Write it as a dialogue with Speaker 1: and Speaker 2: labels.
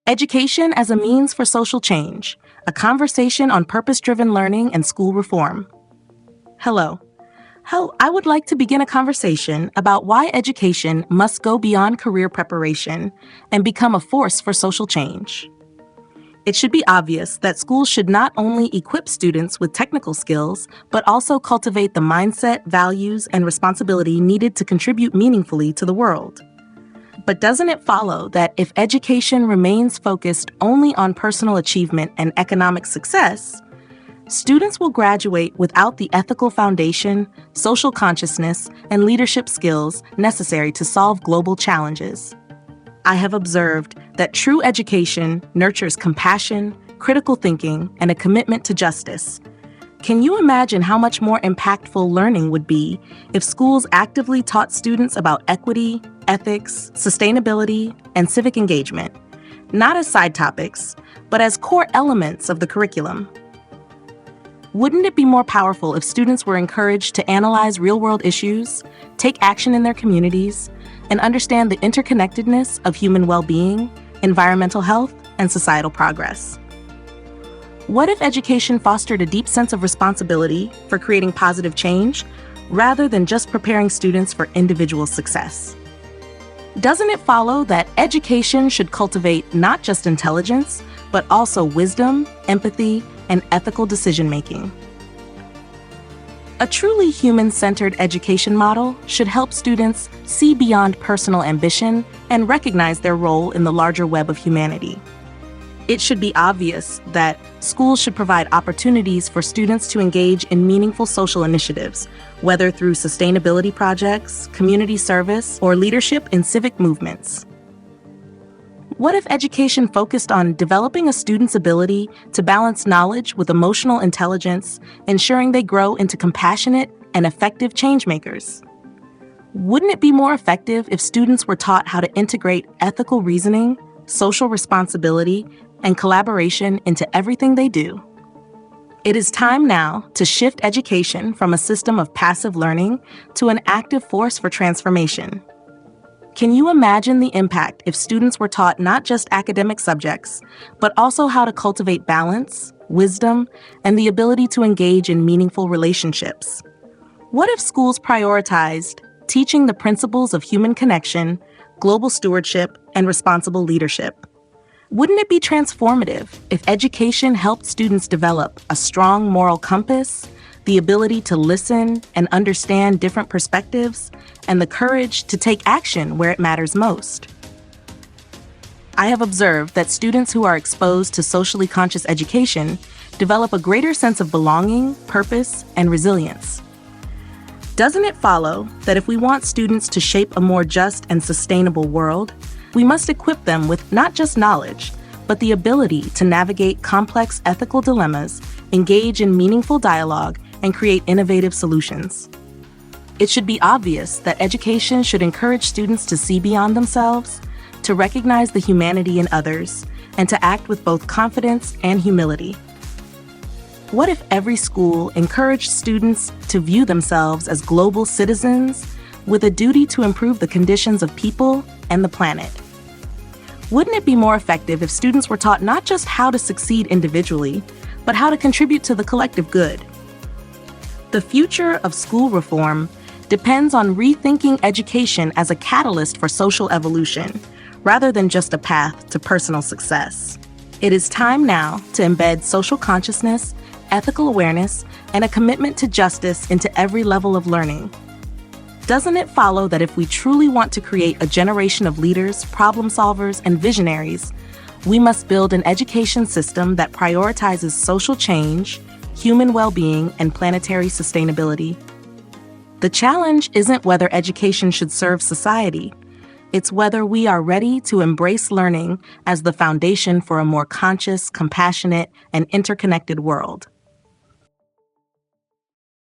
Speaker 1: Education as a Means for Social Change, a conversation on purpose-driven learning and school reform. Hello. I would like to begin a conversation about why education must go beyond career preparation and become a force for social change. It should be obvious that schools should not only equip students with technical skills, but also cultivate the mindset, values, and responsibility needed to contribute meaningfully to the world. But doesn't it follow that if education remains focused only on personal achievement and economic success, students will graduate without the ethical foundation, social consciousness, and leadership skills necessary to solve global challenges? I have observed that true education nurtures compassion, critical thinking, and a commitment to justice. Can you imagine how much more impactful learning would be if schools actively taught students about equity, ethics, sustainability, and civic engagement, not as side topics, but as core elements of the curriculum? Wouldn't it be more powerful if students were encouraged to analyze real-world issues, take action in their communities, and understand the interconnectedness of human well-being, environmental health, and societal progress? What if education fostered a deep sense of responsibility for creating positive change, rather than just preparing students for individual success? Doesn't it follow that education should cultivate not just intelligence, but also wisdom, empathy, and ethical decision-making? A truly human-centered education model should help students see beyond personal ambition and recognize their role in the larger web of humanity. It should be obvious that schools should provide opportunities for students to engage in meaningful social initiatives, whether through sustainability projects, community service, or leadership in civic movements. What if education focused on developing a student's ability to balance knowledge with emotional intelligence, ensuring they grow into compassionate and effective changemakers? Wouldn't it be more effective if students were taught how to integrate ethical reasoning, social responsibility, and collaboration into everything they do? It is time now to shift education from a system of passive learning to an active force for transformation. Can you imagine the impact if students were taught not just academic subjects, but also how to cultivate balance, wisdom, and the ability to engage in meaningful relationships? What if schools prioritized teaching the principles of human connection, global stewardship, and responsible leadership? Wouldn't it be transformative if education helped students develop a strong moral compass, the ability to listen and understand different perspectives, and the courage to take action where it matters most? I have observed that students who are exposed to socially conscious education develop a greater sense of belonging, purpose, and resilience. Doesn't it follow that if we want students to shape a more just and sustainable world, we must equip them with not just knowledge, but the ability to navigate complex ethical dilemmas, engage in meaningful dialogue, and create innovative solutions? It should be obvious that education should encourage students to see beyond themselves, to recognize the humanity in others, and to act with both confidence and humility. What if every school encouraged students to view themselves as global citizens with a duty to improve the conditions of people and the planet? Wouldn't it be more effective if students were taught not just how to succeed individually, but how to contribute to the collective good? The future of school reform depends on rethinking education as a catalyst for social evolution, rather than just a path to personal success. It is time now to embed social consciousness, ethical awareness, and a commitment to justice into every level of learning. Doesn't it follow that if we truly want to create a generation of leaders, problem solvers, and visionaries, we must build an education system that prioritizes social change, human well-being, and planetary sustainability? The challenge isn't whether education should serve society. It's whether we are ready to embrace learning as the foundation for a more conscious, compassionate, and interconnected world.